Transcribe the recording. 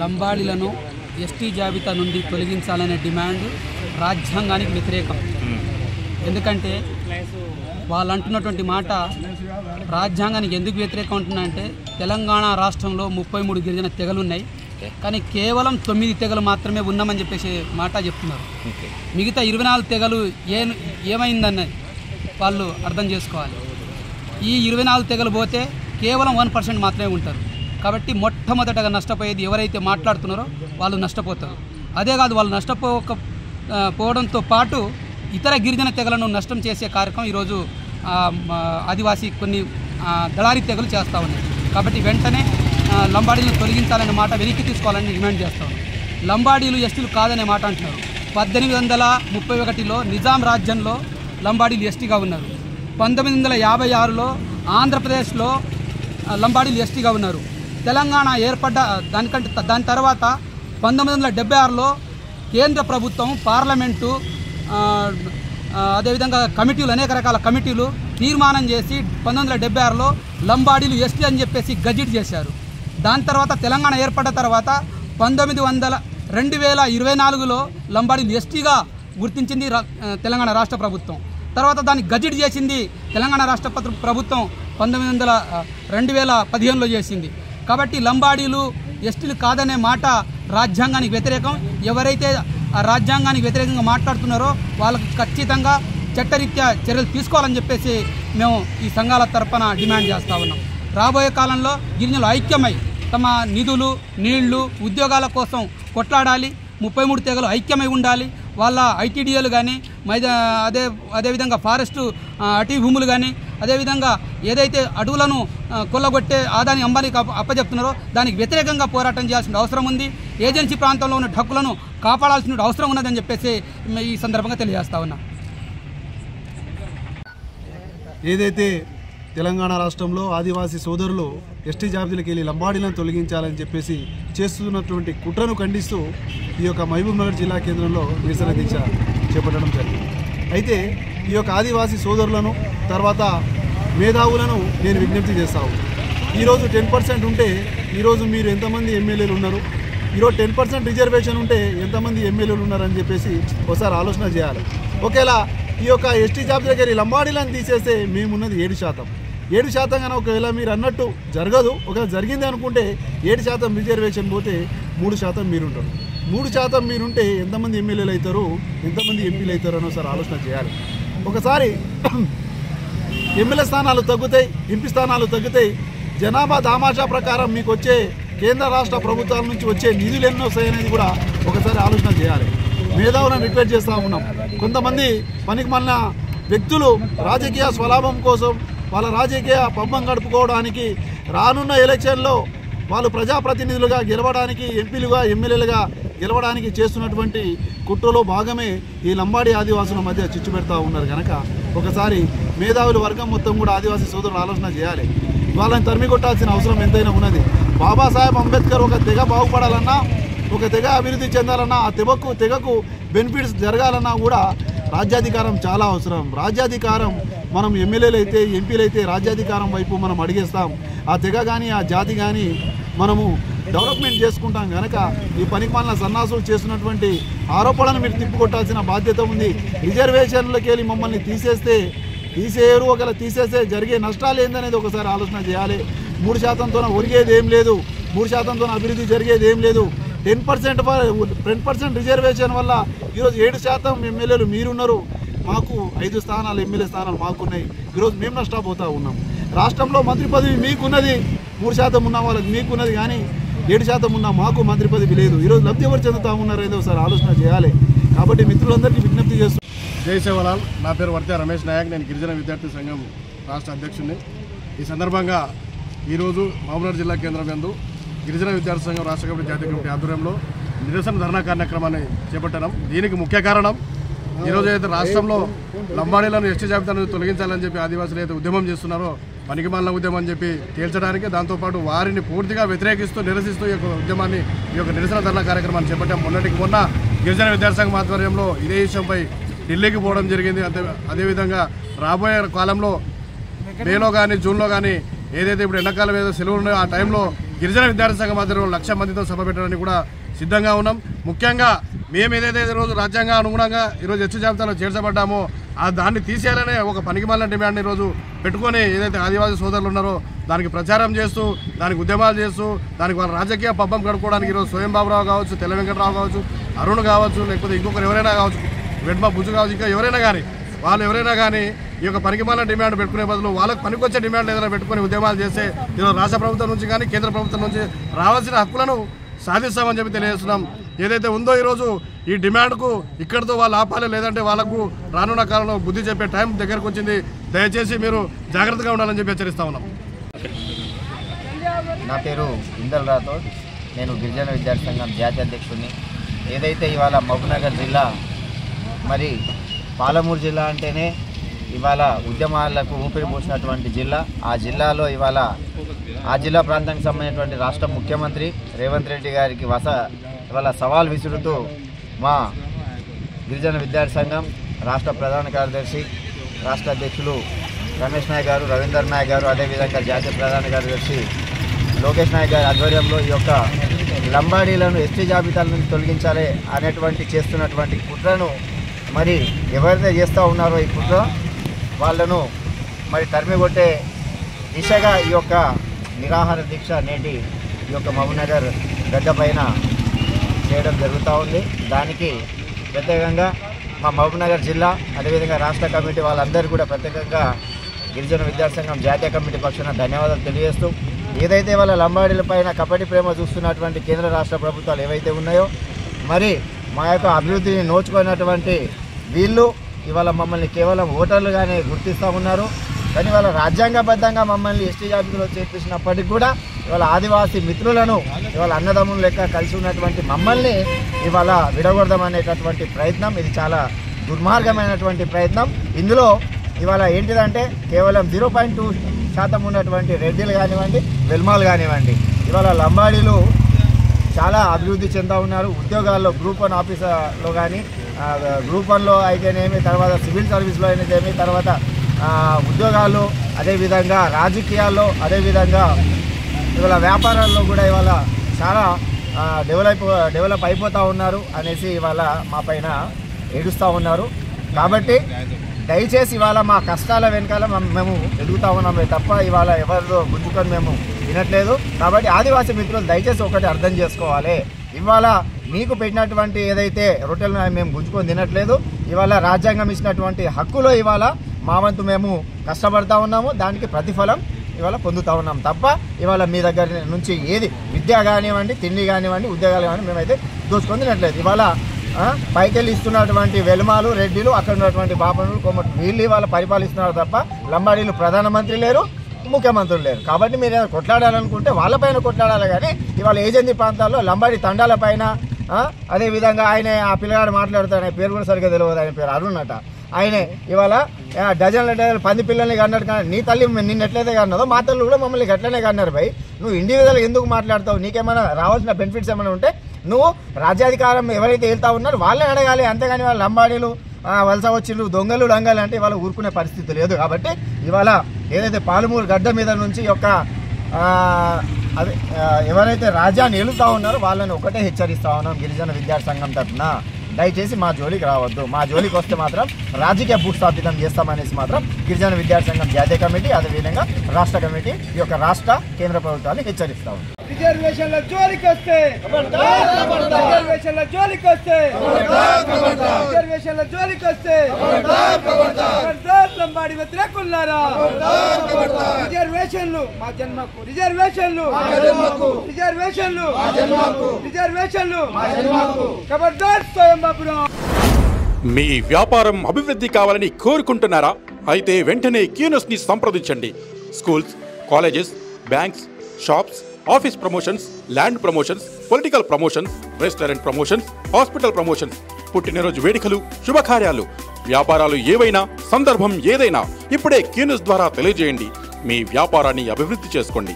లంబాడీలను ST జాబితా నుండి తొలగించాలనే demand రాజ్యాంగానికి వ్యతిరేకం. ఎందుకంటే వాళ్ళు అంటున్నటువంటి మాట రాజ్యాంగానికి ఎందుకు వ్యతిరేకం అంటున్నారంటే తెలంగాణ రాష్ట్రంలో 33 గిరిజన తెగలు ఉన్నాయి, కానీ కేవలం 9 తెగలు మాత్రమే ఉన్నామని చెప్పేసి మాట చెప్తున్నారు. మిగతా 24 తెగలు ఏమైందని వాళ్ళు అర్థం చేసుకోవాలి. ఈ 24 తెగలు పోతే కేవలం 1% మాత్రమే ఉంటారు. కాబట్టి మొట్టమొదటగా నష్టపోయేది ఎవరైతే మాట్లాడుతున్నారో వాళ్ళు నష్టపోతారు. అదే కాదు, వాళ్ళు నష్టపోవడంతో పాటు ఇతర గిరిజన తెగలను నష్టం చేసే కార్యక్రమం ఈరోజు ఆదివాసీ కొన్ని దళారీ తెగలు చేస్తూ ఉన్నాయి. కాబట్టి వెంటనే లంబాడీలను తొలగించాలనే మాట వెనక్కి తీసుకోవాలని డిమాండ్ చేస్తూ ఉన్నాం. లంబాడీలు ఎస్టీలు కాదనే మాట అంటున్నారు. 1831లో నిజాం రాజ్యంలో లంబాడీలు ఎస్టీగా ఉన్నారు. 1956లో ఆంధ్రప్రదేశ్లో లంబాడీలు ఎస్టీగా ఉన్నారు. తెలంగాణ ఏర్పడ్డ దాని తర్వాత 1976లో కేంద్ర ప్రభుత్వం పార్లమెంటు అదేవిధంగా కమిటీలు, అనేక రకాల కమిటీలు తీర్మానం చేసి 1976లో లంబాడీలు ఎస్టీ అని చెప్పేసి గజిట్ చేశారు. దాని తర్వాత తెలంగాణ ఏర్పడ్డ తర్వాత 2024లో లంబాడీలు ఎస్టీగా గుర్తించింది తెలంగాణ రాష్ట్ర ప్రభుత్వం. తర్వాత దాన్ని గజిట్ చేసింది తెలంగాణ రాష్ట్ర ప్రభుత్వం 2015లో చేసింది. కాబట్టి లంబాడీలు ఎస్టీలు కాదనే మాట రాజ్యాంగానికి వ్యతిరేకం. ఎవరైతే ఆ రాజ్యాంగానికి వ్యతిరేకంగా మాట్లాడుతున్నారో వాళ్ళకి ఖచ్చితంగా చట్టరీత్యా చర్యలు తీసుకోవాలని చెప్పేసి మేము ఈ సంఘాల తరపున డిమాండ్ చేస్తూ ఉన్నాం. రాబోయే కాలంలో గిరిజనులు ఐక్యమై తమ నిధులు, నీళ్లు, ఉద్యోగాల కోసం కొట్లాడాలి. 33 తెగలు ఐక్యమై ఉండాలి. వాళ్ళ ఐటీడీఏలు కానీ అదేవిధంగా ఫారెస్టు అటవీ భూములు కానీ అదేవిధంగా ఏదైతే అడవులను కొల్లగొట్టే ఆదాని అంబానీకి అప్పచెప్తున్నారో దానికి వ్యతిరేకంగా పోరాటం చేయాల్సిన అవసరం ఉంది. ఏజెన్సీ ప్రాంతంలో ఉన్న హక్కులను కాపాడాల్సిన అవసరం ఉన్నదని చెప్పేసి ఈ సందర్భంగా తెలియజేస్తా ఉన్నా. ఏదైతే తెలంగాణ రాష్ట్రంలో ఆదివాసీ సోదరులు ఎస్టీ జాబితాలకు వెళ్ళి లంబాడీలను తొలగించాలని చెప్పేసి చేస్తున్నటువంటి కుట్రను ఖండిస్తూ ఈ యొక్క మహబూబ్నగర్ జిల్లా కేంద్రంలో నిరసన దీక్ష చేపట్టడం జరిగింది. అయితే ఈ యొక్క ఆదివాసీ సోదరులను తర్వాత మేధావులను నేను విజ్ఞప్తి చేస్తాను. ఈరోజు 10% ఉంటే ఈరోజు మీరు ఎంతమంది ఎమ్మెల్యేలు ఉన్నారు, ఈరోజు 10% రిజర్వేషన్ ఉంటే ఎంతమంది ఎమ్మెల్యేలు ఉన్నారని చెప్పేసి ఒకసారి ఆలోచన చేయాలి. ఒకేలా ఈ యొక్క ఎస్టీ జాబితాకి వెళ్ళి లంబాడీలను తీసేస్తే మేమున్నది 7%. 7% కానీ ఒకవేళ మీరు అన్నట్టు జరగదు. ఒకవేళ జరిగింది అనుకుంటే 7% రిజర్వేషన్ పోతే 3% మీరుంటారు. 3% మీరుంటే ఎంతమంది ఎమ్మెల్యేలు అవుతారు, ఎంతమంది ఎంపీలు అవుతారు అని ఒకసారి ఆలోచన చేయాలి. ఒకసారి ఎమ్మెల్యే స్థానాలు తగ్గుతాయి, ఎంపీ స్థానాలు తగ్గుతాయి. జనాభా దామాషా ప్రకారం మీకు వచ్చే కేంద్ర రాష్ట్ర ప్రభుత్వాల నుంచి వచ్చే నిధులు ఎన్నో వస్తాయనేది కూడా ఒకసారి ఆలోచన చేయాలి. మేధావులను రిక్వెస్ట్ చేస్తూ ఉన్నాం. కొంతమంది పనికిమాలిన వ్యక్తులు రాజకీయ స్వలాభం కోసం వాళ్ళ రాజకీయ పబ్బం గడుపుకోవడానికి రానున్న ఎలక్షన్లో వాళ్ళు ప్రజాప్రతినిధులుగా గెలవడానికి, ఎంపీలుగా, ఎమ్మెల్యేలుగా గెలవడానికి చేస్తున్నటువంటి కుట్రలో భాగమే ఈ లంబాడీ ఆదివాసుల మధ్య చిచ్చు పెడతా ఉన్నారు. కనుక ఒకసారి మేధావుల వర్గం మొత్తం కూడా ఆదివాసీ సోదరులు ఆలోచన చేయాలి. వాళ్ళని తరిమి కొట్టాల్సిన అవసరం ఎంతైనా ఉన్నది. బాబాసాహెబ్ అంబేద్కర్ ఒక తెగ బాగుపడాలన్నా, ఒక తెగ అభివృద్ధి చెందాలన్నా, ఆ తెగకు బెనిఫిట్స్ జరగాలన్నా కూడా రాజ్యాధికారం చాలా అవసరం. రాజ్యాధికారం మనం ఎమ్మెల్యేలు అయితే, ఎంపీలు అయితే రాజ్యాధికారం వైపు మనం అడిగేస్తాం. ఆ తెగ కానీ ఆ జాతి కానీ మనము డెవలప్మెంట్ చేసుకుంటాం. కనుక ఈ పనికిమాలిన సన్నాసులు చేస్తున్నటువంటి ఆరోపణలను మీరు తిప్పికొట్టాల్సిన బాధ్యత ఉంది. రిజర్వేషన్లకి వెళ్ళి మమ్మల్ని తీసేయరు. ఒకవేళ తీసేస్తే జరిగే నష్టాలు ఏందనేది ఒకసారి ఆలోచన చేయాలి. 3%తో ఒరిగేది ఏం లేదు, 3%తో అభివృద్ధి జరిగేది ఏం లేదు. 10% రిజర్వేషన్ వల్ల ఈరోజు 7% ఎమ్మెల్యేలు మీరున్నారు, మాకు 5 స్థానాలు ఎమ్మెల్యే స్థానాలు మాకున్నాయి. ఈరోజు మేము నష్టపోతూ ఉన్నాం. రాష్ట్రంలో మంత్రి పదవి మీకున్నది, 3% ఉన్న వాళ్ళకి మీకున్నది, కానీ 7% ఉన్న మాకు మంత్రి పదవి లేదు. ఈరోజు లబ్ధి ఎవరు చెందుతూ ఉన్నారు ఏదో ఒకసారి ఆలోచన చేయాలి. కాబట్టి మిత్రులందరికీ విజ్ఞప్తి చేస్తున్నాను. జై సేవలాల్. నా పేరు వర్తే రమేష్ నాయక్. నేను గిరిజన విద్యార్థి సంఘం రాష్ట్ర అధ్యక్షుడిని. ఈ సందర్భంగా ఈరోజు మహబూబ్నగర్ జిల్లా కేంద్రం యందు గిరిజన విద్యార్థి సంఘం రాష్ట్ర కమిటీ జాతీయ కమిటీ ఆధ్వర్యంలో నిరసన ధర్నా కార్యక్రమాన్ని చేపట్టడం. దీనికి ముఖ్య కారణం ఈరోజు అయితే రాష్ట్రంలో లంబాడీలను ఎస్టీ జాబితాను తొలగించాలని చెప్పి ఆదివాసులు అయితే ఉద్యమం చేస్తున్నారో పనికిమాలిన ఉద్యమం అని చెప్పి తేల్చడానికి, దాంతోపాటు వారిని పూర్తిగా వ్యతిరేకిస్తూ నిరసిస్తూ ఈ యొక్క ఉద్యమాన్ని, ఈ యొక్క నిరసన ధర్నా కార్యక్రమాన్ని చేపట్టాం. మొన్న గిరిజన విద్యార్థి సంఘం ఆధ్వర్యంలో ఇదే విషయంపై ఢిల్లీకి పోవడం జరిగింది. అదేవిధంగా రాబోయే కాలంలో మేలో కానీ జూన్లో కానీ ఏదైతే ఇప్పుడు ఎండాకాలం ఏదో సెలవులు ఉన్నాయో ఆ టైంలో గిరిజన విద్యార్థి సంఘం ఆధ్వర్యంలో 1,00,000 మందితో సభ పెట్టడానికి కూడా సిద్ధంగా ఉన్నాం. ముఖ్యంగా మేము ఏదైతే ఈరోజు రాజ్యాంగ అనుగుణంగా ఈరోజు ఎస్టీ జాబితాలో చేర్చబడ్డామో దాన్ని తీసేయాలనే ఒక పనికిమాలిన డిమాండ్ ఈరోజు పెట్టుకొని ఏదైతే ఆదివాసీ సోదరులు ఉన్నారో దానికి ప్రచారం చేస్తూ దానికి ఉద్యమాలు చేస్తూ దానికి వాళ్ళ రాజకీయ పబ్బం గడుపుకోవడానికి ఈరోజు స్వయం బాబురావు కావచ్చు, తెల్ల వెంకటరావు కావచ్చు, అరుణ్ కావచ్చు, లేకపోతే ఇంకొకరు ఎవరైనా కావచ్చు, వెడ్మ బుజ్జు కావచ్చు, ఇంకా ఎవరైనా కానీ వాళ్ళు ఎవరైనా కానీ ఈ యొక్క పనికిమాలిన డిమాండ్ పెట్టుకునే బదులు వాళ్ళకి పనికొచ్చే డిమాండ్ ఏదైనా పెట్టుకొని ఉద్యమాలు చేస్తే ఈరోజు రాష్ట్ర ప్రభుత్వం నుంచి కానీ కేంద్ర ప్రభుత్వం నుంచి రావాల్సిన హక్కులను సాధిస్తామని చెప్పి తెలియజేస్తున్నాం. ఏదైతే ఉందో ఈరోజు ఈ డిమాండ్కు ఇక్కడితో వాళ్ళు ఆపాలి, లేదంటే వాళ్ళకు రానున్న కాలంలో బుద్ధి చెప్పే టైం దగ్గరకు వచ్చింది. దయచేసి మీరు జాగ్రత్తగా ఉండాలని చెప్పి హెచ్చరిస్తా ఉన్నాం. నా పేరు ఇందల్ రాథోడ్, నేను గిరిజన విద్యార్థి సంఘం జాతీయ అధ్యక్షుడిని. ఏదైతే ఇవాళ మహబూబ్నగర్ జిల్లా మరి పాలమూరు జిల్లా అంటేనే ఇవాళ ఉద్యమాలకు ఊపిరి పోసినటువంటి జిల్లా. ఆ జిల్లాలో ఇవాళ ఆ జిల్లా ప్రాంతానికి సంబంధించినటువంటి రాష్ట్ర ముఖ్యమంత్రి రేవంత్ రెడ్డి గారికి ఇవాళ సవాల్ విసురుతూ మా గిరిజన విద్యార్థి సంఘం రాష్ట్ర ప్రధాన కార్యదర్శి రాష్ట్ర అధ్యక్షులు రమేష్ నాయక్ గారు, రవీందర్ నాయక్ గారు, అదేవిధంగా జాతీయ ప్రధాన కార్యదర్శి లోకేష్ నాయక్ గారి ఆధ్వర్యంలో ఈ యొక్క లంబాడీలను ఎస్టీ జాబితాల నుంచి తొలగించాలి అనేటువంటి చేస్తున్నటువంటి కుట్రను మరి ఎవరైతే చేస్తూ ఉన్నారో ఈ కుట్ర వాళ్ళను మరి తరిమికొట్టే దిశగా ఈ యొక్క నిరాహార దీక్ష నేటి ఈ యొక్క మహబూబ్నగర్ గడ్డ పైన చేయడం జరుగుతూ ఉంది. దానికి ప్రత్యేకంగా మా మహబూబ్నగర్ జిల్లా అదేవిధంగా రాష్ట్ర కమిటీ వాళ్ళందరూ కూడా ప్రత్యేకంగా గిరిజన విద్యార్థి సంఘం జాతీయ కమిటీ పక్షాన ధన్యవాదాలు తెలియజేస్తూ, ఏదైతే వాళ్ళ లంబాడీల పైన కపటి ప్రేమ చూస్తున్నటువంటి కేంద్ర రాష్ట్ర ప్రభుత్వాలు ఏవైతే ఉన్నాయో మరి మా యొక్క అభివృద్ధిని నోచుకున్నటువంటి వీళ్ళు ఇవాళ మమ్మల్ని కేవలం ఓటర్లుగానే గుర్తిస్తూ ఉన్నారు. కానీ వాళ్ళ రాజ్యాంగబద్ధంగా మమ్మల్ని ఎస్టీ జాబితాలో చేర్పించినప్పటికీ కూడా ఇవాళ ఆదివాసీ మిత్రులను ఇవాళ అన్నదమ్ములు లెక్క కలిసి ఉన్నటువంటి మమ్మల్ని ఇవాళ విడగొడదామనేటటువంటి ప్రయత్నం, ఇది చాలా దుర్మార్గమైనటువంటి ప్రయత్నం. ఇందులో ఇవాళ ఏంటిదంటే కేవలం 0.2% ఉన్నటువంటి రెడ్డిలు కానివ్వండి, వెల్మాలు కానివ్వండి, ఇవాళ లంబాడీలు చాలా అభివృద్ధి చెందుతూ ఉన్నారు. ఉద్యోగాల్లో గ్రూప్ 1 ఆఫీసర్లో కానీ, గ్రూప్ 1లో అయితేనేమి, తర్వాత సివిల్ సర్వీస్లో అయితేనేమి, తర్వాత ఉద్యోగాల్లో, అదేవిధంగా రాజకీయాల్లో, అదేవిధంగా ఇవాళ వ్యాపారాల్లో కూడా ఇవాళ చాలా డెవలప్ అయిపోతూ ఉన్నారు అనేసి ఇవాళ మా పైన ఏడుస్తూ ఉన్నారు. కాబట్టి దయచేసి ఇవాళ మా కష్టాల వెనకాల మేము ఎదుగుతూ ఉన్నామే తప్ప ఇవాళ ఎవరిలో గుంజుకొని మేము వినట్లేదు. కాబట్టి ఆదివాసీ మిత్రులు దయచేసి ఒకటి అర్థం చేసుకోవాలి, ఇవాళ మీకు పెట్టినటువంటి ఏదైతే రొట్టెలు మేము గుంజుకొని తినట్లేదు. ఇవాళ రాజ్యాంగం ఇచ్చినటువంటి హక్కులో ఇవాళ మా వంతు మేము కష్టపడతా ఉన్నాము, దానికి ప్రతిఫలం ఇవాళ పొందుతూ ఉన్నాం తప్ప ఇవాళ మీ దగ్గర నుంచి ఏది విద్య కానివ్వండి, తిండి కానివ్వండి, ఉద్యోగాలు కానివ్వండి మేమైతే దోచుకొని తినట్లేదు. ఇవాళ పైకెళ్ళి ఇస్తున్నటువంటి వెల్మాలు, రెడ్డిలు, అక్కడ ఉన్నటువంటి బాపనులు, కొమ్మట్లు వీళ్ళు ఇవాళ పరిపాలిస్తున్నారు తప్ప లంబాడీలు ప్రధానమంత్రి లేరు, ముఖ్యమంత్రులు లేరు. కాబట్టి మీరు కొట్లాడాలనుకుంటే వాళ్ళపైన కొట్లాడాలి. కానీ ఇవాళ ఏజెన్సీ ప్రాంతాల్లో లంబాడీ తండాల పైన, అదేవిధంగా ఆయన ఆ పిల్లగాడు మాట్లాడుతాడు, ఆయన పేరు కూడా సరిగ్గా తెలియదు, ఆయన పేరు అరుణ్ అట. ఆయనే ఇవాళ డజన్ల 10 పిల్లల్ని కన్నాడు. కానీ నీ తల్లి నిన్ను ఎట్లయితే కన్నదో మా తల్లి కూడా మమ్మల్ని ఎట్లనే కన్నారు. భయ్ నువ్వు ఇండివిజువల్గా ఎందుకు మాట్లాడతావు? నీకేమైనా రావాల్సిన బెనిఫిట్స్ ఏమైనా ఉంటే నువ్వు రాజ్యాధికారం ఎవరైతే వెళ్తా ఉన్నారో వాళ్ళని అడగాలి, అంతేగాని వాళ్ళ లంబాడీలు వలస వచ్చిళ్ళు దొంగలు డంగలు అంటే ఇవాళ ఊరుకునే పరిస్థితి లేదు. కాబట్టి ఇవాళ ఏదైతే పాలమూరు గడ్డ మీద నుంచి యొక్క అదే ఎవరైతే రాజ్యాన్ని ఏలుతూ ఉన్నారో వాళ్ళని ఒకటే హెచ్చరిస్తూ ఉన్నాం గిరిజన విద్యార్థి సంఘం తరఫున, దయచేసి మా జోలికి రావద్దు. మా జోలికి వస్తే మాత్రం రాజకీయ భూస్థాపితం చేస్తామనేసి మాత్రం గిరిజన విద్యార్థి సంఘం జాతీయ కమిటీ, అదేవిధంగా రాష్ట్ర కమిటీ ఈ యొక్క రాష్ట్ర కేంద్ర ప్రభుత్వాన్ని హెచ్చరిస్తా ఉంది. రిజర్వేషన్ల జోలికి వస్తే రిజర్వేషన్ల జోలికి వస్తే రిజర్వేషన్ల జోలికి వస్తే లంబాడి వ్యతిరేకులారా, రిజర్వేషన్లు మా జన్మకు, రిజర్వేషన్లు రిజర్వేషన్లు రిజర్వేషన్లు ఖబర్దార్ స్వయం బాబురావు. మీ వ్యాపారం అభివృద్ధి కావాలని కోరుకుంటున్నారా? అయితే వెంటనే కీనోస్ని సంప్రదించండి. Schools, colleges, banks, shops, office promotions, land promotions, political promotions, restaurant promotions, hospital promotions, పుట్టినరోజు వేడుకలు, శుభకార్యాలు, వ్యాపారాలు ఏవైనా, సందర్భం ఏదైనా ఇప్పుడే కీనోస్ ద్వారా తెలియజేయండి. మీ వ్యాపారాన్ని అభివృద్ధి చేసుకోండి.